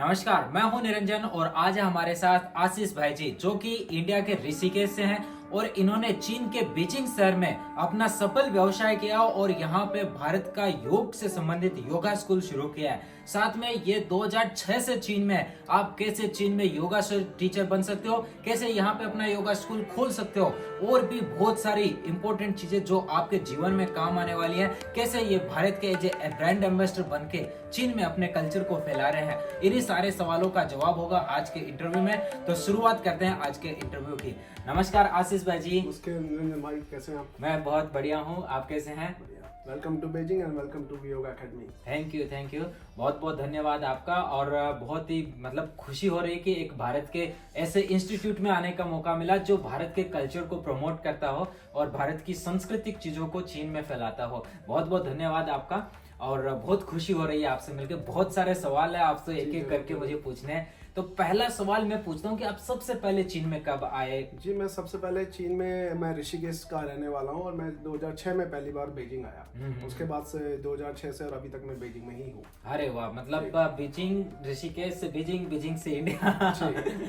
नमस्कार, मैं हूं निरंजन और आज है हमारे साथ आशीष भाई जी जो कि इंडिया के ऋषिकेश से हैं और इन्होंने चीन के बीजिंग शहर में अपना सफल व्यवसाय किया और यहाँ पे भारत का योग से संबंधित योगा स्कूल शुरू किया है। साथ में ये 2006 से चीन में आप कैसे चीन में योगा से टीचर बन सकते हो, कैसे यहाँ पे अपना योगा स्कूल खोल सकते हो और भी बहुत सारी इंपॉर्टेंट चीजें जो आपके जीवन में काम आने वाली है, कैसे ये भारत के ब्रांड एम्बेसडर बन के चीन में अपने कल्चर को फैला रहे हैं, इन्हीं सारे सवालों का जवाब होगा आज के इंटरव्यू में। तो शुरुआत करते हैं आज के इंटरव्यू की। नमस्कार आशीष भाई जी। उसके निरंजन भाई कैसे हैं आप? मैं बहुत बढ़िया हूँ, आप कैसे हैं? Welcome to Beijing and welcome to yoga academy. Thank you, बहुत बहुत धन्यवाद आपका। और बहुत ही खुशी हो रही है कि एक भारत के ऐसे इंस्टीट्यूट में आने का मौका मिला जो भारत के कल्चर को प्रमोट करता हो और भारत की सांस्कृतिक चीजों को चीन में फैलाता हो। बहुत बहुत धन्यवाद आपका और बहुत खुशी हो रही है आपसे मिलकर। बहुत सारे सवाल है आपसे एक एक करके मुझे पूछने हैं। तो पहला सवाल मैं पूछता हूँ कि आप सबसे पहले चीन में कब आए? जी, मैं सबसे पहले चीन में, मैं ऋषिकेश का रहने वाला हूँ और मैं 2006 में पहली बार बीजिंग आया। उसके बाद से 2006 से और अभी तक मैं बीजिंग में ही हूँ। अरे वाह, मतलब बीजिंग, ऋषिकेश से बीजिंग, बीजिंग से इंडिया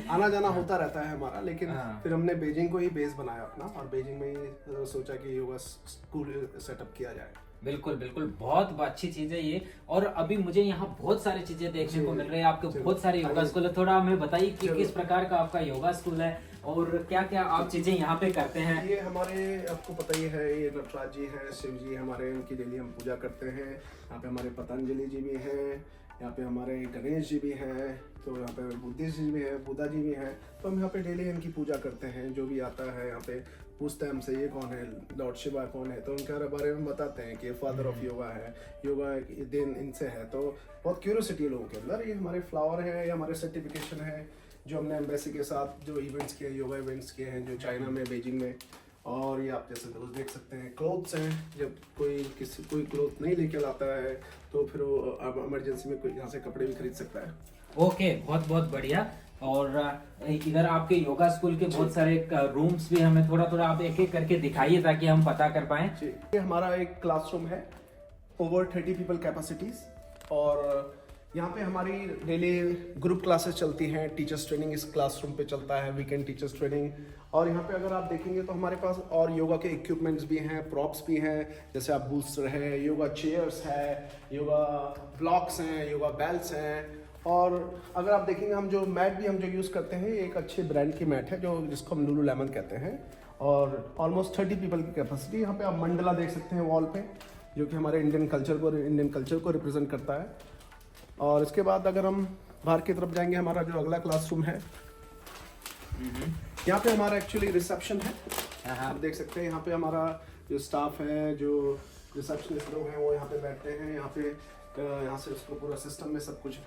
आना जाना होता रहता है हमारा, लेकिन फिर हमने बीजिंग को ही बेस बनाया अपना और बीजिंग में ही सोचा कि योगा स्कूल सेटअप किया जाए। बिल्कुल बिल्कुल, बहुत अच्छी चीज है ये। और अभी मुझे यहाँ बहुत सारी चीजें देखने को मिल रही है, आपके बहुत सारे योगा स्कूल है। थोड़ा हमें बताइए कि किस प्रकार का आपका योगा स्कूल है और क्या क्या आप चीजें यहाँ पे करते हैं। ये हमारे, आपको पता ही है, ये नटराज जी हैं, शिव जी हमारे, उनकी डेली हम पूजा करते हैं। यहाँ पे हमारे पतंजलि जी भी हैं, यहाँ पे हमारे गणेश जी भी हैं, तो यहाँ पे बुद्धिस्ट जी भी हैं, बुद्धा जी भी हैं। तो हम यहाँ पे डेली इनकी पूजा करते हैं। जो भी आता है यहाँ पे पूछते हैं हमसे ये कौन है, लॉर्ड शिवा कौन है, तो उनके बारे में बताते हैं कि फादर ऑफ योगा है, योगा दिन इनसे है। तो बहुत क्यूरियोसिटी है लोगों के अंदर। ये हमारे फ्लावर है, ये हमारे सर्टिफिकेशन है जो हमने एम्बेसी के साथ जो इवेंट्स किए, योगा इवेंट्स किए हैं जो चाइना में, बीजिंग में। और ये आप जैसे दोस्त देख सकते हैं, क्लोथ्स हैं। जब कोई क्लोथ नहीं लेके लाता है तो फिर वो अब इमरजेंसी में कोई यहाँ से कपड़े भी खरीद सकता है। ओके, बहुत बहुत बढ़िया। और इधर आपके योगा स्कूल के बहुत सारे रूम्स भी हमें थोड़ा थोड़ा आप एक एक करके दिखाइए ताकि हम पता कर पाए। ये हमारा एक क्लासरूम है, ओवर 30 पीपल कैपेसिटीज। और यहाँ पे हमारी डेली ग्रुप क्लासेस चलती हैं। टीचर्स ट्रेनिंग इस क्लासरूम पे चलता है, वीकेंड टीचर्स ट्रेनिंग। और यहाँ पे अगर आप देखेंगे तो हमारे पास और योगा के इक्विपमेंट्स भी हैं, प्रॉप्स भी हैं, जैसे आप बूस्टर है, योगा चेयर्स है, योगा ब्लॉक्स हैं, योगा बेल्ट्स हैं। और अगर आप देखेंगे हम जो मैट भी हम जो यूज़ करते हैं, ये एक अच्छे ब्रांड की मैट है जो जिसको हम लुलुलेमन कहते हैं। और ऑलमोस्ट 30 पीपल की कैपेसिटी। यहाँ पे आप मंडला देख सकते हैं वॉल पे, जो कि हमारे इंडियन कल्चर को रिप्रेजेंट करता है। और इसके बाद अगर हम बाहर की तरफ जाएंगे, हमारा जो अगला क्लासरूम है, यहाँ पे हमारा एक्चुअली रिसेप्शन है। आप देख सकते हैं यहाँ पे हमारा जो स्टाफ है, जो रिसेप्शनिस्ट लोग हैं, वो यहाँ पे बैठते हैं। यहाँ से उसको पूरा सिस्टम में सब कुछ,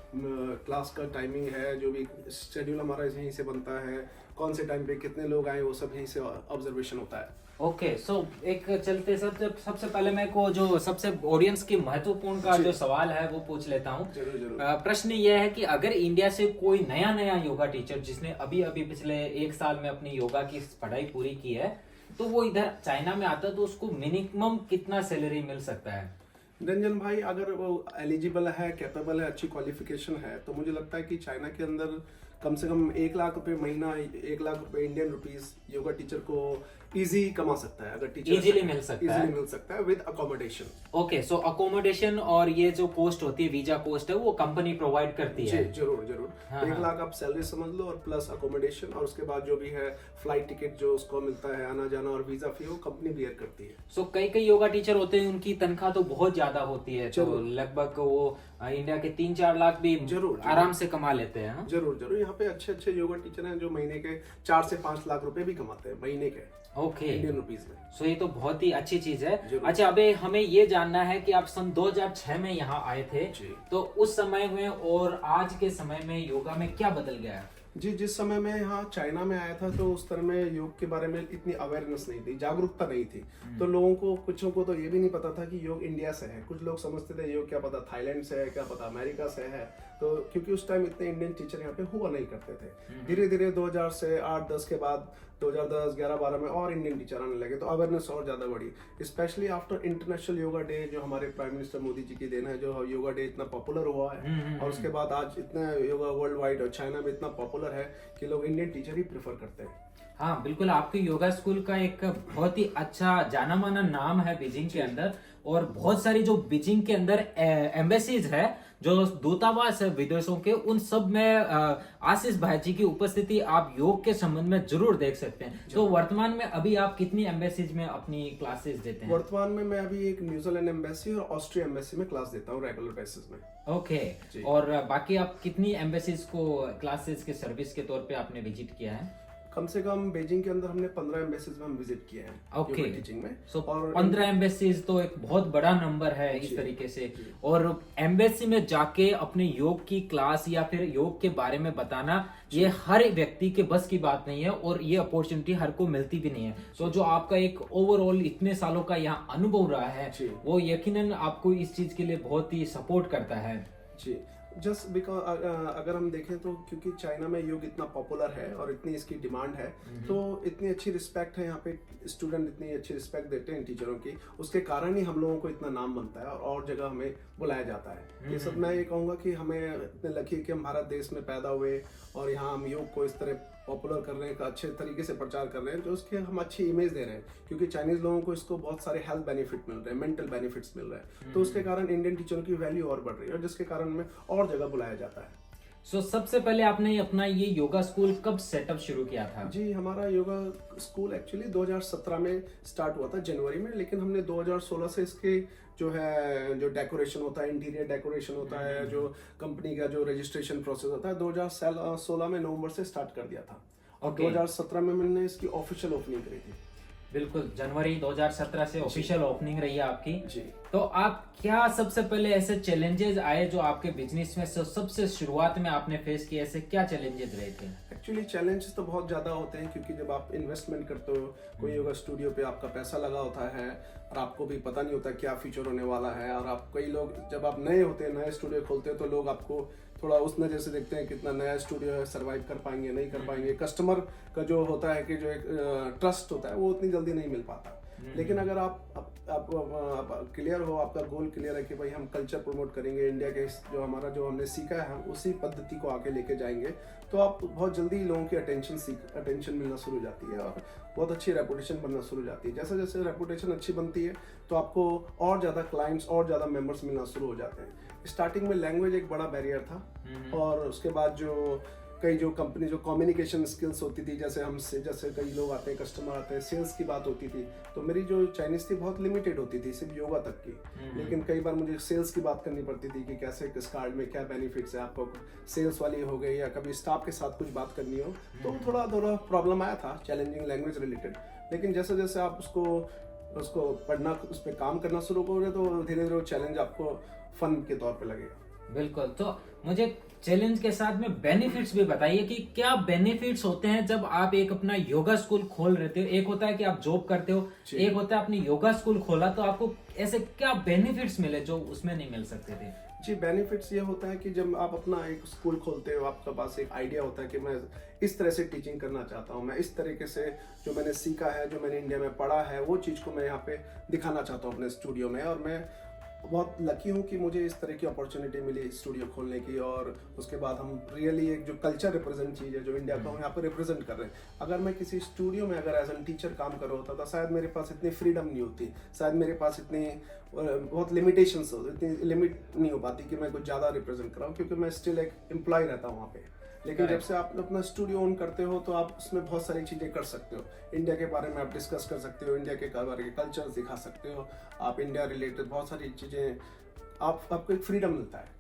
क्लास का टाइमिंग है, जो भी शेड्यूल हमारा यहीं से बनता है, कौन से टाइम पे कितने लोग आए, वो सब यहीं से ऑब्जर्वेशन होता है। ओके, सो एक चलते सबसे पहले मैं को जो सबसे ऑडियंस की महत्वपूर्ण का जो सवाल है वो पूछ लेता हूँ। प्रश्न ये है कि अगर इंडिया से कोई नया योगा टीचर जिसने अभी अभी पिछले 1 साल में अपनी योगा की पढ़ाई पूरी की है, तो वो इधर चाइना में आता है, तो उसको मिनिमम कितना सैलरी मिल सकता है? रंजन भाई, अगर वो एलिजिबल है, कैपेबल है, अच्छी क्वालिफिकेशन है, तो मुझे लगता है कि चाइना के अंदर कम से कम 1 लाख रुपए महीना, 1 लाख रुपए इंडियन रुपीस योगा टीचर को इजी कमा सकता है। अगर टीचर इजीली मिल सकता है with accommodation. Okay, so accommodation और ये जो कॉस्ट होती है, वीजा कॉस्ट है, वो कंपनी प्रोवाइड करती है? जरूर। 1 लाख आप सैलरी समझ लो और प्लस अकोमोडेशन, और उसके बाद जो भी है फ्लाइट टिकट जो उसको मिलता है, आना जाना और वीजा फी, वो कंपनी बियर करती है। सो कई योगा टीचर होते हैं, उनकी तनख्वाह तो बहुत ज्यादा होती है, तो लगभग वो इंडिया के 3-4 लाख भी जरूर आराम से कमा लेते हैं। जरूर। यहाँ पे अच्छे योगा टीचर हैं जो महीने के 4 से 5 लाख रुपए भी कमाते हैं महीने के। ओके, इंडियन रुपीस में। सो ये तो बहुत ही अच्छी चीज है। अच्छा, अबे हमें ये जानना है कि आप सन 2006 में यहाँ आए थे, तो उस समय में और आज के समय में योगा में क्या बदल गया है? जी, जिस समय मैं यहाँ चाइना में आया था तो उस तरह में योग के बारे में इतनी अवेयरनेस नहीं थी, जागरूकता नहीं थी। तो लोगों को, कुछों को तो ये भी नहीं पता था कि योग इंडिया से है। कुछ लोग समझते थे योग क्या पता थाईलैंड से है, क्या पता अमेरिका से है। तो क्योंकि उस टाइम इतने इंडियन टीचर यहाँ पे हुआ नहीं करते थे। धीरे धीरे 2000 से 8-10 के बाद 2010, 11, 12 में और इंडियन टीचर आने लगे, तो अवेयरनेस और ज़्यादा बढ़ी, specially after international yoga day, जो हमारे प्राइम मिनिस्टर मोदी जी की देन है, जो योगा डे इतना पॉपुलर हुआ है। और उसके बाद आज इतना योगा वर्ल्ड वाइड और चाइना में इतना पॉपुलर है कि लोग इंडियन टीचर ही प्रेफर करते हैं। हाँ बिल्कुल, आपके योगा स्कूल का एक बहुत ही अच्छा जाना माना नाम है बीजिंग के अंदर, और बहुत सारी जो बीजिंग के अंदर एम्बेसीज है, जो दूतावास है विदेशों के, उन सब में आशीष भाई जी की उपस्थिति आप योग के संबंध में जरूर देख सकते हैं। तो वर्तमान में अभी आप कितनी एम्बेसीज में अपनी क्लासेस देते हैं? वर्तमान में मैं अभी एक न्यूजीलैंड एम्बेसी और ऑस्ट्रिया एम्बेसी में क्लास देता हूँ रेगुलर बेसिस में। ओके, और बाकी आप कितनी एम्बेसीज को क्लासेस के सर्विस के तौर पे आपने विजिट किया है? कम से कम बीजिंग के अंदर हमने 15 एम्बेसीज में हम विजिट किए हैं ओके, टीचिंग में। और 15 एम्बेसीज तो एक बहुत बड़ा नंबर है इस तरीके से। और एम्बेसी में जाके अपने योग की क्लास या फिर योग के बारे में बताना, ये हर व्यक्ति के बस की बात नहीं है, और ये अपॉर्चुनिटी हर को मिलती भी नहीं है। तो जो आपका एक ओवरऑल इतने सालों का यहाँ अनुभव रहा है, वो यकीनन आपको इस चीज के लिए बहुत ही सपोर्ट करता है। जी, जस्ट बिकॉज अगर हम देखें तो क्योंकि चाइना में योग इतना पॉपुलर है और इतनी इसकी डिमांड है, तो इतनी अच्छी रिस्पेक्ट है यहाँ पे, स्टूडेंट इतनी अच्छी रिस्पेक्ट देते हैं टीचरों की, उसके कारण ही हम लोगों को इतना नाम बनता है और जगह हमें बुलाया जाता है। ये सब मैं ये कहूँगा कि हमें इतने लकी कि हम भारत देश में पैदा हुए और यहाँ हम योग को इस तरह पॉपुलर कर रहे हैं, अच्छे तरीके से प्रचार कर रहे हैं, जो उसके हम अच्छी इमेज दे रहे हैं, क्योंकि चाइनीज लोगों को इसको बहुत सारे हेल्थ बेनिफिट मिल रहे हैं, मेंटल बेनिफिट्स मिल रहे हैं, तो उसके कारण इंडियन टीचरों की वैल्यू और बढ़ रही है, और जिसके कारण में और जगह बुलाया जाता है। सो सबसे पहले आपने अपना ये योगा स्कूल कब सेटअप शुरू किया था? जी, हमारा योगा स्कूल एक्चुअली 2017 में स्टार्ट हुआ था जनवरी में, लेकिन हमने 2016 से इसके जो डेकोरेशन होता है, इंटीरियर डेकोरेशन होता है, जो कंपनी का जो रजिस्ट्रेशन प्रोसेस होता है, 2016 में नवंबर से स्टार्ट कर दिया था, और 2017 में मैंने इसकी ऑफिशियल ओपनिंग करी थी। बिल्कुल, जनवरी 2017 से ऑफिशियल ओपनिंग रही है आपकी जी। तो आप क्या सबसे पहले ऐसे चैलेंजेस आए जो आपके बिजनेस में सबसे शुरुआत में आपने फेस किए, ऐसे क्या चैलेंजेस रहे थे? एक्चुअली चैलेंजेस तो बहुत ज़्यादा होते हैं, क्योंकि जब आप इन्वेस्टमेंट करते हो कोई योगा स्टूडियो पे, आपका पैसा लगा होता है और आपको भी पता नहीं होता क्या फीचर होने वाला है, और आप कई लोग जब आप नए होते हैं, नए स्टूडियो खोलते हैं, तो लोग आपको थोड़ा उस नज़र से देखते हैं कितना नया स्टूडियो है, सर्वाइव कर पाएंगे नहीं कर पाएंगे। कस्टमर का जो होता है कि जो एक ट्रस्ट होता है, वो उतनी जल्दी नहीं मिल पाता। लेकिन अगर आप क्लियर हो, आपका गोल क्लियर है कि भाई हम कल्चर प्रमोट करेंगे इंडिया के, जो हमने सीखा है, हम उसी पद्धति को आगे लेके जाएंगे, तो आप बहुत जल्दी लोगों की अटेंशन मिलना शुरू हो जाती है, और बहुत अच्छी रेपुटेशन बनना शुरू हो जाती है। जैसे जैसे रेपुटेशन अच्छी बनती है, तो आपको और ज़्यादा क्लाइंट्स और ज़्यादा मेंबर्स मिलना शुरू हो जाते हैं। स्टार्टिंग में लैंग्वेज एक बड़ा बैरियर था, और उसके बाद जो कंपनी जो कम्युनिकेशन स्किल्स होती थी, जैसे कई लोग आते हैं, कस्टमर आते हैं, सेल्स की बात होती थी, तो मेरी जो चाइनीज थी बहुत लिमिटेड होती थी, सिर्फ योगा तक की। लेकिन कई बार मुझे सेल्स की बात करनी पड़ती थी कि कैसे किस कार्ड में क्या बेनिफिट्स है, आपको सेल्स वाली हो गई या कभी स्टाफ के साथ कुछ बात करनी हो, तो थोड़ा प्रॉब्लम आया था, चैलेंजिंग लैंग्वेज रिलेटेड। लेकिन जैसे जैसे आप उसको पढ़ना, उस पर काम करना शुरू करोगे, तो धीरे धीरे चैलेंज आपको फन के तौर पे लगेगा। बिल्कुल, तो मुझे चैलेंज के साथ में बेनिफिट्स भी बताइए कि क्या बेनिफिट्स होते हैं जब आप एक अपना योगा स्कूल खोल रहे हो। एक होता है कि आप जॉब करते हो, एक होता है अपनी योगा स्कूल खोला, तो आपको ऐसे क्या बेनिफिट्स मिले जो उसमें नहीं मिल सकते थे? जी, बेनिफिट्स ये होता है कि जब आप अपना एक स्कूल खोलते हो, आपके पास एक आइडिया होता है कि मैं इस तरह से टीचिंग करना चाहता हूँ, मैं इस तरीके से जो मैंने सीखा है, जो मैंने इंडिया में पढ़ा है, वो चीज़ को मैं यहाँ पे दिखाना चाहता हूँ अपने स्टूडियो में। और मैं बहुत लकी हूँ कि मुझे इस तरह की अपॉर्चुनिटी मिली स्टूडियो खोलने की, और उसके बाद हम रियली एक जो कल्चर रिप्रेजेंट चीज़ है, जो इंडिया को हम यहाँ पर रिप्रेजेंट कर रहे हैं। अगर मैं किसी स्टूडियो में अगर एज एन टीचर काम कर रहा होता, तो शायद मेरे पास इतनी फ्रीडम नहीं होती, शायद मेरे पास इतनी बहुत लिमिटेशंस हो, इतनी लिमिट नहीं हो पाती कि मैं कुछ ज़्यादा रिप्रेजेंट कराऊँ, क्योंकि मैं स्टिल एक एम्प्लॉय रहता हूँ वहाँ पे। लेकिन जब से आप अपना स्टूडियो ऑन करते हो, तो आप उसमें बहुत सारी चीज़ें कर सकते हो। इंडिया के बारे में आप डिस्कस कर सकते हो, इंडिया के बारे के कल्चर दिखा सकते हो, आप इंडिया रिलेटेड बहुत सारी चीज़ें, आपको एक फ्रीडम मिलता है।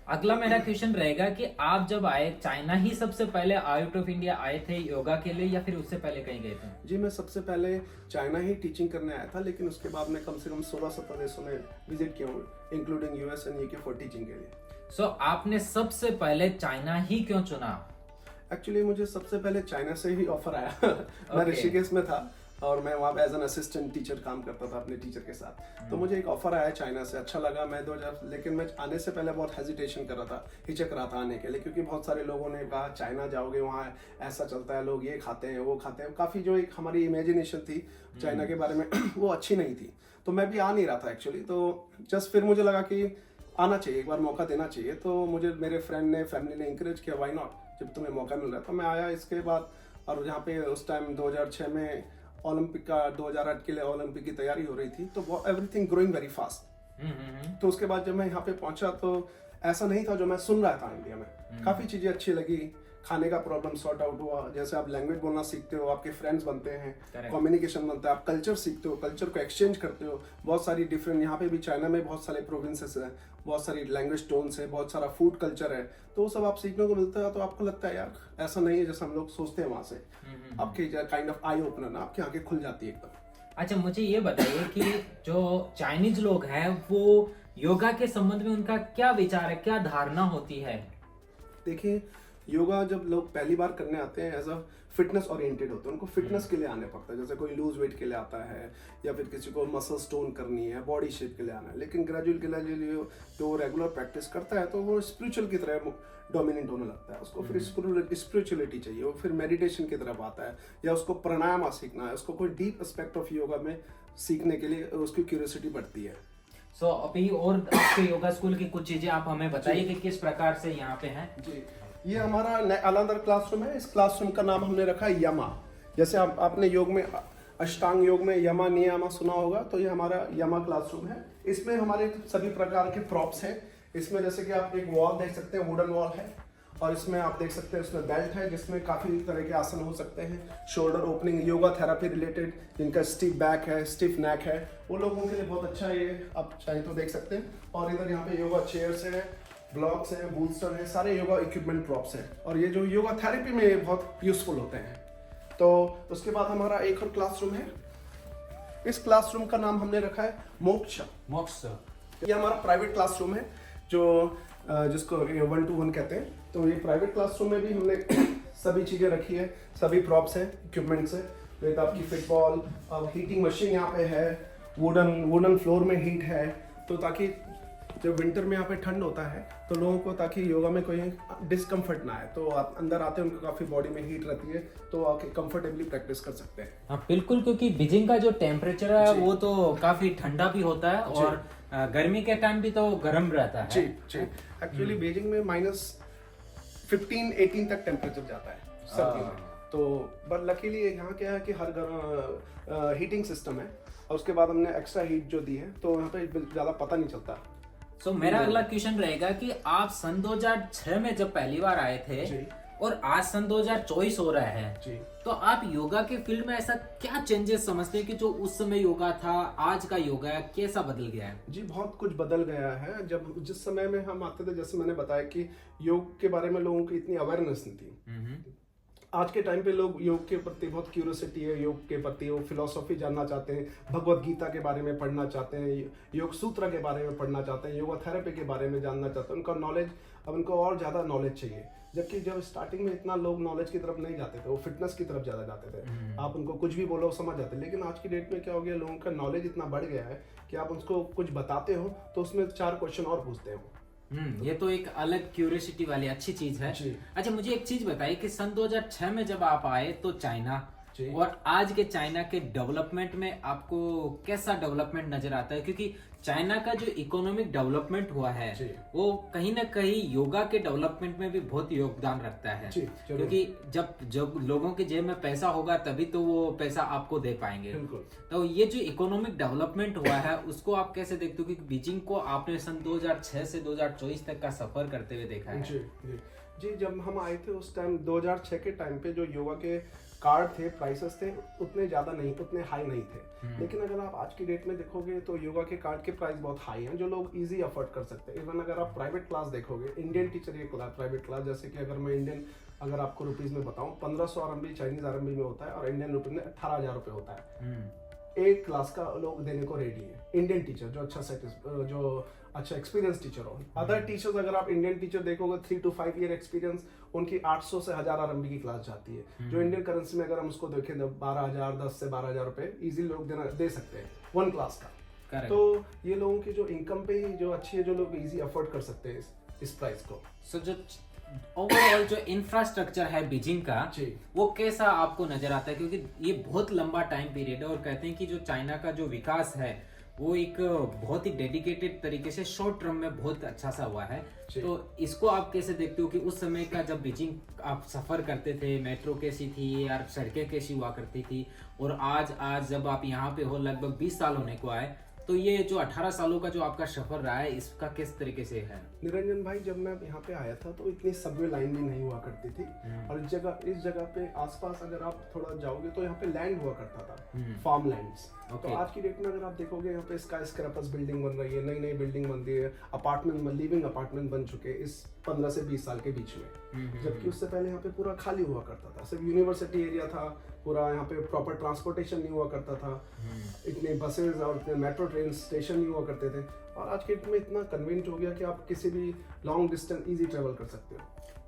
अगला मेरा क्वेश्चन रहेगा कि आप जब आए, चाइना ही सबसे पहले आउट ऑफ इंडिया आए थे योगा के लिए, या फिर उससे पहले कहीं गए थे? जी, मैं सबसे पहले चाइना ही टीचिंग करने आया था, लेकिन उसके बाद मैं कम से कम 16-17 देशों में विजिट किया हूँ, including US and UK for teaching के लिए। सो आपने सबसे पहले चाइना ही क्यों चुना? एक्चुअली मुझे सबसे पहले चाइना से ही ऑफर आया। मैं ऋषिकेश में था, और मैं वहाँ पे एज एन असिस्टेंट टीचर काम करता था अपने टीचर के साथ। तो मुझे एक ऑफर आया चाइना से, अच्छा लगा। मैं 2000 लेकिन मैं आने से पहले बहुत हेजिटेशन कर रहा था, हिचक रहा था आने के लिए, क्योंकि बहुत सारे लोगों ने कहा चाइना जाओगे वहाँ ऐसा चलता है, लोग ये खाते हैं वो खाते हैं, काफ़ी जो एक हमारी इमेजिनेशन थी चाइना के बारे में वो अच्छी नहीं थी। तो मैं भी आ नहीं रहा था एक्चुअली। तो जस्ट फिर मुझे लगा कि आना चाहिए, एक बार मौका देना चाहिए। तो मुझे मेरे फ्रेंड ने, फैमिली ने इंकरेज किया, व्हाई नॉट, जब तुम्हें मौका मिल रहा है। तो मैं आया इसके बाद, और यहाँ पे उस टाइम 2006 में ओलंपिक का, 2008 के लिए ओलंपिक की तैयारी हो रही थी, तो एवरीथिंग ग्रोइंग वेरी फास्ट। तो उसके बाद जब मैं यहाँ पे पहुंचा तो ऐसा नहीं था जो मैं सुन रहा था इंडिया में। काफ़ी चीज़ें अच्छी लगी, खाने का प्रॉब्लम सॉर्ट आउट हुआ, जैसे आप लैंग्वेज बोलना सीखते हो, आपके फ्रेंड्स बनते हैं, कम्युनिकेशन बनता है, आप कल्चर सीखते हो, कल्चर को एक्सचेंज करते हो। बहुत सारी डिफरेंट, यहाँ पे भी चाइना में बहुत सारे प्रोविंसेस है, बहुत सारी लैंग्वेज टोन्स है, बहुत सारा फूड कल्चर है, तो वो सब आप सीखने को मिलता है। तो आपको लगता है यार ऐसा नहीं है जैसा हम लोग सोचते हैं वहाँ से। आपकी काइंड ऑफ आई ओपनर ना, आपकी आंखें खुल जाती है एकदम। अच्छा, मुझे ये बताइए कि जो चाइनीज लोग हैं वो योगा के संबंध में उनका क्या विचार है, क्या धारणा होती है? देखिए, योगा जब लोग पहली बार करने आते हैं एज अ फिटनेस ओरिएंटेड होते हैं, उनको फिटनेस के लिए आने पड़ता है। जैसे कोई लूज वेट के लिए आता है, या फिर किसी को मसल स्टोन करनी है, बॉडी शेप के लिए आना है। लेकिन ग्रेजुअली जो रेगुलर प्रैक्टिस करता है तो वो स्पिरिचुअल की तरह डोमिनेंट होने लगता है। उसको फिर स्पिरिचुअलिटी चाहिए, वो फिर मेडिटेशन की तरफ आता है, या उसको प्राणायाम सीखना है, उसको कोई डीप एस्पेक्ट ऑफ योगा में सीखने के लिए उसकी क्यूरियोसिटी बढ़ती है। सो अभी और आपके योगा स्कूल की कुछ चीजें आप हमें बताइए कि किस प्रकार से यहाँ पे हैं। जी, ये हमारा अलग क्लासरूम है। इस क्लासरूम का नाम हमने रखा है यमा। जैसे आपने योग में, अष्टांग योग में यमा नियमा सुना होगा, तो ये हमारा यमा क्लासरूम है। इसमें हमारे सभी प्रकार के प्रॉप्स हैं। इसमें जैसे कि आप एक वॉल देख सकते हैं, वुडन वॉल है, और इसमें आप देख सकते हैं इसमें बेल्ट है, जिसमें काफ़ी तरह के आसन हो सकते हैं। Shoulder opening, yoga therapy related, जिनका स्टिफ बैक है, स्टिफ नेक है, वो लोगों के लिए बहुत अच्छा है। ये आप चाहें तो देख सकते हैं। और इधर यहाँ पे योगा चेयर्स है, ब्लॉक्स हैं, बूस्टर हैं, सारे योगा इक्विपमेंट प्रॉप्स हैं, और ये जो योगा थेरेपी में बहुत यूजफुल होते हैं। तो उसके बाद हमारा एक और क्लासरूम है। इस क्लासरूम का नाम हमने रखा है मोक्ष। ये हमारा प्राइवेट क्लासरूम है, जो जिसको 1 to 1 कहते हैं। तो ये प्राइवेट क्लासरूम में भी हमने सभी चीज़ें रखी है, सभी प्रॉप्स हैं, इक्विपमेंट्स है। विद आपकी फिटबॉल, हीटिंग मशीन यहाँ पे है, वुडन फ्लोर में हीट है, तो ताकि जब विंटर में यहाँ पे ठंड होता है तो लोगों को, ताकि योगा में कोई डिस्कम्फर्ट ना आए, तो आप अंदर आते हैं, उनको काफ़ी बॉडी में हीट रहती है, तो आके कंफर्टेबली प्रैक्टिस कर सकते हैं। हाँ बिल्कुल, क्योंकि बीजिंग का जो टेम्परेचर है वो तो काफी ठंडा भी होता है, और गर्मी के टाइम भी तो गर्म रहता है। जी जी, एक्चुअली बीजिंग में -15-18 तक टेम्परेचर जाता है सर्दी में। तो बट लकीली यहाँ क्या है कि हर घर हीटिंग सिस्टम है, और उसके बाद हमने एक्स्ट्रा हीट जो दी है, तो यहाँ पे ज़्यादा पता नहीं चलता। सो मेरा अगला क्वेश्चन रहेगा कि आप सन 2006 में जब पहली बार आए थे और आज सन 2024 हो रहा है, तो आप योगा के फील्ड में ऐसा क्या चेंजेस समझते हैं कि जो उस समय योगा था, आज का योगा कैसा बदल गया है? जी, बहुत कुछ बदल गया है। जब जिस समय में हम आते थे, जैसे मैंने बताया कि योग के बारे में लोगों की इतनी अवेयरनेस नहीं थी। आज के टाइम पे लोग योग के प्रति बहुत क्यूरियोसिटी है, योग के प्रति वो फिलोसॉफी जानना चाहते हैं, भगवत गीता के बारे में पढ़ना चाहते हैं, योग सूत्र के बारे में पढ़ना चाहते हैं, योगा थेरेपी के बारे में जानना चाहते हैं। उनका नॉलेज, अब उनको और ज़्यादा नॉलेज चाहिए। जबकि जब स्टार्टिंग में इतना लोग नॉलेज की तरफ नहीं जाते थे, वो फिटनेस की तरफ ज़्यादा जाते थे। आप उनको कुछ भी बोलो समझ जाते। लेकिन आज की डेट में क्या हो गया, लोगों का नॉलेज इतना बढ़ गया है कि आप उसको कुछ बताते हो तो उसमें 4 क्वेश्चन और पूछते हो। ये तो एक अलग क्यूरियोसिटी वाली अच्छी चीज है। अच्छा, मुझे एक चीज बताइए कि सन 2006 में जब आप आए तो चाइना और आज के चाइना के डेवलपमेंट में आपको कैसा डेवलपमेंट नजर आता है? क्योंकि चाइना का जो इकोनॉमिक डेवलपमेंट हुआ है वो कहीं ना कहीं योगा के डेवलपमेंट में भी बहुत योगदान रखता है, क्योंकि जब लोगों के जेब में पैसा होगा तभी तो वो पैसा आपको दे पाएंगे। तो ये जो इकोनॉमिक डेवलपमेंट हुआ है उसको आप कैसे देखते हो? क्योंकि बीजिंग को आपने सन 2006 से 2024 तक का सफर करते हुए देखा है। जी, जब हम आए थे उस टाइम 2006 के टाइम पे जो योगा के कार्ड थे, प्राइसेस थे, उतने ज़्यादा नहीं, उतने हाई नहीं थे। लेकिन अगर आप आज की डेट में देखोगे तो योगा के कार्ड के प्राइस बहुत हाई हैं, जो लोग इजी अफोर्ड कर सकते हैं। इवन अगर आप प्राइवेट क्लास देखोगे, इंडियन टीचर ये प्राइवेट क्लास, जैसे कि अगर आपको रुपीज़ में बताऊँ, 1500 RMB चाइनीज RMB में होता है, और इंडियन रुपीज़ में 18,000 रुपये होता है एक क्लास का लोग देने को रेडी है, इंडियन टीचर जो अच्छा एक्सपीरियंस टीचर हो। अदर टीचर्स अगर आप इंडियन टीचर देखोगे 3 to 5 ईयर एक्सपीरियंस, उनकी 800 से 1000 RMB की क्लास जाती है, जो इंडियन करेंसी में अगर हम उसको देखें 12,000 10 से 12,000 रुपए इजीली लोग दे सकते हैं 1 क्लास का। Correct. तो ये लोगों की जो इनकम पे ही जो अच्छी है, जो लोग इजी अफोर्ड कर सकते हैं इस प्राइस को। सो जो ओवरऑल जो इंफ्रास्ट्रक्चर है बीजिंग का जी। वो कैसा आपको नजर आता है, क्योंकि ये बहुत लंबा टाइम पीरियड है और कहते हैं कि जो चाइना का जो विकास है वो एक बहुत ही डेडिकेटेड तरीके से शॉर्ट टर्म में बहुत अच्छा सा हुआ है। जी। तो इसको आप कैसे देखते हो कि उस समय का जब बीजिंग आप सफर करते थे, मेट्रो कैसी थी या सड़कें कैसी हुआ करती थी, और आज जब आप यहाँ पे हो लगभग 20 साल होने को आए, तो ये जो 18 सालों का जो आपका सफर रहा है इसका किस तरीके से है? निरंजन भाई, जब मैं यहाँ पे आया था तो इतनी सबवे लाइन भी नहीं हुआ करती थी, और इस जगह पे आसपास अगर आप थोड़ा जाओगे तो यहाँ पे लैंड हुआ करता था, फार्म लैंड्स। तो आज की डेट में अगर आप देखोगे यहाँ पे स्काई स्क्रैपर्स बिल्डिंग बन रही है, नई नई बिल्डिंग बन रही है, अपार्टमेंट लिविंग अपार्टमेंट बन चुके हैं इस 15 से 20 साल के बीच में। जबकि उससे पहले यहाँ पे पूरा खाली हुआ करता था, सिर्फ यूनिवर्सिटी एरिया था पूरा, यहाँ पे प्रॉपर ट्रांसपोर्टेशन नहीं हुआ करता था, इतने बसेज और इतने मेट्रो ट्रेन स्टेशन नहीं हुआ करते थे। और आज के डेट में इतना कन्वीनियंट हो गया कि आप किसी भी लॉन्ग डिस्टेंस इजी ट्रेवल कर सकते हो।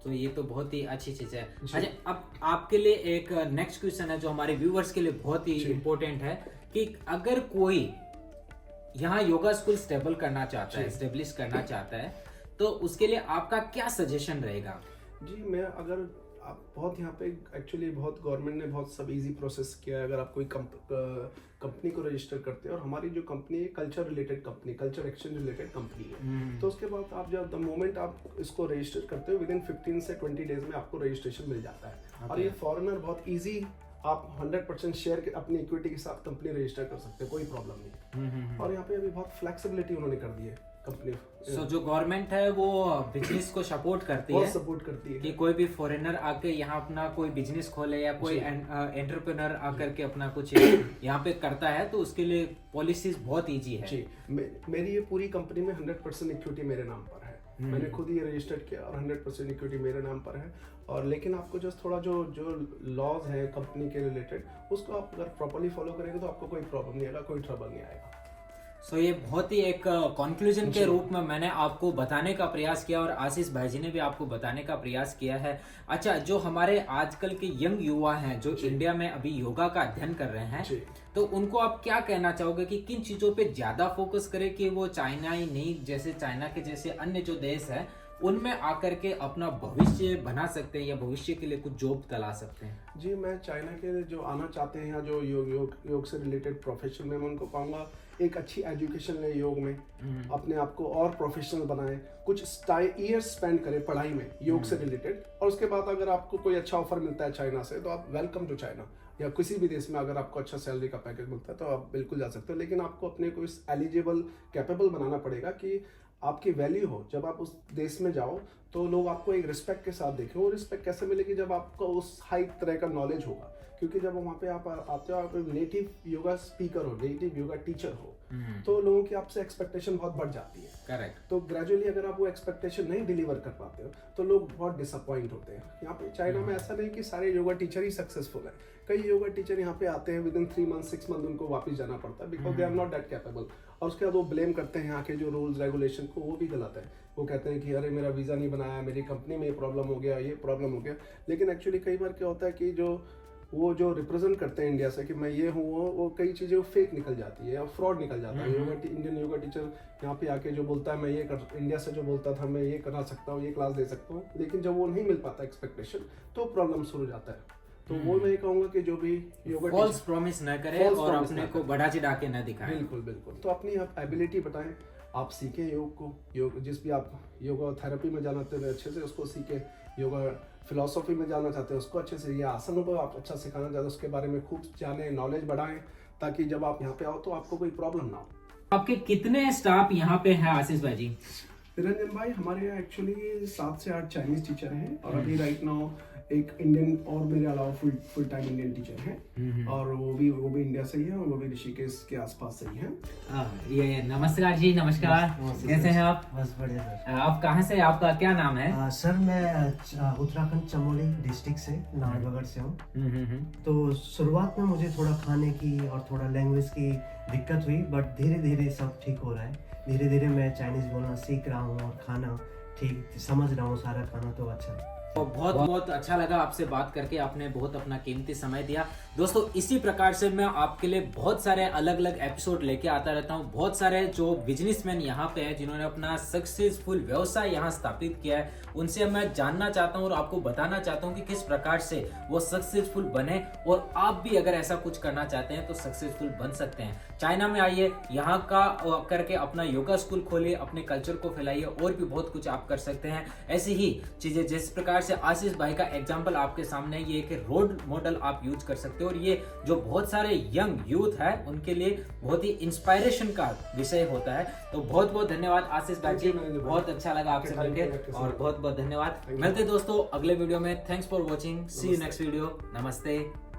तो ये तो बहुत ही अच्छी चीज है। अच्छा, अब आपके लिए एक नेक्स्ट क्वेश्चन है जो हमारे व्यूवर्स के लिए बहुत ही इम्पोर्टेंट है कि अगर कोई यहाँ योगा स्कूल स्टेबल करना चाहता है, स्टेब्लिश करना चाहता है, तो उसके लिए आपका क्या सजेशन रहेगा? जी, मैं अगर आप बहुत यहाँ पे एक्चुअली बहुत गवर्नमेंट ने बहुत सब इजी प्रोसेस किया है। अगर आप कोई कंपनी को रजिस्टर करते हैं, और हमारी जो कंपनी है culture related company, culture exchange related company है, तो उसके बाद आप जब द मोमेंट आप इसको रजिस्टर करते हो विद इन 15 से 20 डेज में आपको रजिस्ट्रेशन मिल जाता है। और ये फॉरेनर बहुत ईजी, आप 100% शेयर अपनी इक्विटी के साथ कंपनी रजिस्टर कर सकते हैं, कोई प्रॉब्लम नहीं। और यहाँ पे अभी बहुत फ्लेक्सिबिलिटी उन्होंने कर दी है कंपनी। सो जो गवर्नमेंट है वो बिजनेस को सपोर्ट करती है, सपोर्ट करती है कि कोई भी फॉरेनर आके यहाँ अपना कोई बिजनेस खोले या कोई एंटरप्रेन्योर आकर के अपना कुछ यहाँ पे करता है, तो उसके लिए पॉलिसीज बहुत इजी है। जी, मेरी ये पूरी कंपनी में 100% इक्विटी मेरे नाम पर है। मैंने खुद ही रजिस्टर्ड किया और 100% इक्विटी मेरे नाम पर है। और लेकिन आपको जस्ट थोड़ा जो लॉज है कंपनी के रिलेटेड, उसको आप अगर प्रॉपर्ली फॉलो करेंगे तो आपको कोई प्रॉब्लम नहीं आएगा, कोई ट्रबल नहीं आएगा। सो ये बहुत ही एक कंक्लूजन के रूप में मैंने आपको बताने का प्रयास किया और आशीष भाई जी ने भी आपको बताने का प्रयास किया है। अच्छा, जो हमारे आजकल के यंग युवा हैं जो इंडिया में अभी योगा का अध्ययन कर रहे हैं, तो उनको आप क्या कहना चाहोगे कि किन चीजों पे ज्यादा फोकस करें कि वो चाइना ही नहीं, जैसे चाइना के जैसे अन्य जो देश है उनमें आकर के अपना भविष्य बना सकते हैं या भविष्य के लिए कुछ जॉब तलाश सकते हैं? जी, मैं चाइना के जो आना चाहते हैं या जो योग से रिलेटेड प्रोफेशन में, मैं उनको कहूँगा एक अच्छी एजुकेशन लें योग में, अपने आप को और प्रोफेशनल बनाएं, कुछ ईयर्स स्पेंड करें पढ़ाई में योग से रिलेटेड, और उसके बाद अगर आपको कोई अच्छा ऑफर मिलता है चाइना से तो आप वेलकम टू चाइना, या किसी भी देश में अगर आपको अच्छा सैलरी का पैकेज मिलता है तो आप बिल्कुल जा सकते हो। लेकिन आपको अपने को इस एलिजिबल कैपेबल बनाना पड़ेगा कि आपकी वैल्यू हो। जब आप उस देश में जाओ तो लोग आपको एक रिस्पेक्ट के साथ देखें। वो रिस्पेक्ट कैसे मिलेगी? जब आपको उस हाई तरह का नॉलेज होगा, क्योंकि जब वहाँ पे आप आते हो, आप नेटिव योगा स्पीकर हो, नेटिव योगा टीचर हो, तो लोगों की आपसे एक्सपेक्टेशन बहुत बढ़ जाती है। करेक्ट। तो ग्रेजुअली अगर आप वो एक्सपेक्टेशन नहीं डिलीवर कर पाते हो तो लोग बहुत डिसअपॉइंट होते हैं। यहाँ पे चाइना में ऐसा नहीं कि सारे योगा टीचर ही सक्सेसफुल है। कई योगा टीचर यहाँ पे आते हैं, विद इन 3 मंथ 6 मंथ उनको वापस जाना पड़ता है, because they are not that capable. और उसके बाद वो ब्लेम करते हैं यहाँ के जो रूल्स रेगुलेशन को, वो भी गलत है। वो कहते हैं कि अरे मेरा वीज़ा नहीं बनाया, मेरी कंपनी में ये प्रॉब्लम हो गया, ये प्रॉब्लम हो गया। लेकिन एक्चुअली कई बार क्या होता है कि वो जो रिप्रेजेंट करते हैं इंडिया से कि मैं ये हूँ, वो कई चीज़ें फेक निकल जाती है और फ्रॉड निकल जाता है। इंडियन योगा टीचर यहाँ पे आके जो बोलता है मैं ये इंडिया से जो बोलता था मैं ये करा सकता हूँ, ये क्लास दे सकता हूँ, लेकिन जब वो नहीं मिल पाता एक्सपेक्टेशन तो प्रॉब्लम शुरू हो जाता है। तो वो मैं कहूँगा कि जो भी योगा फॉल्स प्रॉमिस न करे और अपने को बढ़ा चढ़ा के न दिखाएं। बिल्कुल बिल्कुल। तो अपनी आप एबिलिटी बताएं, आप सीखें योग को, योग जिस भी आप योगा थेरेपी में जाना चाहते हैं अच्छे से उसको सीखें, योगा फिलॉसफी में जाना चाहते हैं उसको अच्छे से, या आसनों को आप अच्छा सिखाना चाहते हैं उसके बारे में खूब जाने, नॉलेज बढ़ाएं, ताकि जब आप यहाँ पे आओ तो आपको कोई प्रॉब्लम ना हो। आपके कितने स्टाफ यहाँ पे है आशीष भाई जी? निरंजन भाई, हमारे यहाँ एक्चुअली 7 से 8 चाइनीज टीचर हैं और अभी राइट नाउ एक इंडियन और मेरे अलावा फुल टाइम इंडियन टीचर हैं और वो भी इंडिया से ही है और वो भी ऋषिकेश के आसपास से ही हैं। ये नमस्कार जी, नमस्कार। कैसे हैं आप? बस बढ़िया सर। आप कहाँ से, आपका क्या नाम है? सर मैं उत्तराखंड चमोली डिस्ट्रिक्ट से नाहरगढ़ से हूँ। तो शुरुआत में मुझे थोड़ा खाने की और थोड़ा लैंग्वेज की दिक्कत हुई, बट धीरे धीरे सब ठीक हो रहा है। धीरे धीरे मैं चाइनीज बोलना सीख रहा हूँ और खाना ठीक समझ रहा हूँ, सारा खाना तो अच्छा है। तो बहुत बहुत अच्छा लगा आपसे बात करके, आपने बहुत अपना कीमती समय दिया। दोस्तों इसी प्रकार से मैं आपके लिए बहुत सारे अलग अलग एपिसोड लेके आता रहता हूँ। बहुत सारे जो बिजनेसमैन यहाँ पे हैं जिन्होंने अपना सक्सेसफुल व्यवसाय यहाँ स्थापित किया है, उनसे मैं जानना चाहता हूँ और आपको बताना चाहता हूँ कि किस प्रकार से वो सक्सेसफुल बने, और आप भी अगर ऐसा कुछ करना चाहते हैं तो सक्सेसफुल बन सकते हैं। चाइना में आइए, यहाँ का करके अपना योगा स्कूल खोलिए, अपने कल्चर को फैलाइए, और भी बहुत कुछ आप कर सकते हैं। ऐसी ही चीजें जिस प्रकार से आशीष भाई का एग्जाम्पल आपके सामने, ये एक रोड मॉडल आप यूज कर सकते हो, और ये जो बहुत सारे यंग यूथ है उनके लिए बहुत ही इंस्पायरेशन का विषय होता है। तो बहुत बहुत धन्यवाद आशीष भाई जी, बहुत अच्छा लगा आपसे मिलकर, और बहुत बहुत धन्यवाद। मिलते दोस्तों अगले वीडियो में। Thanks for watching, see you next video. नमस्ते।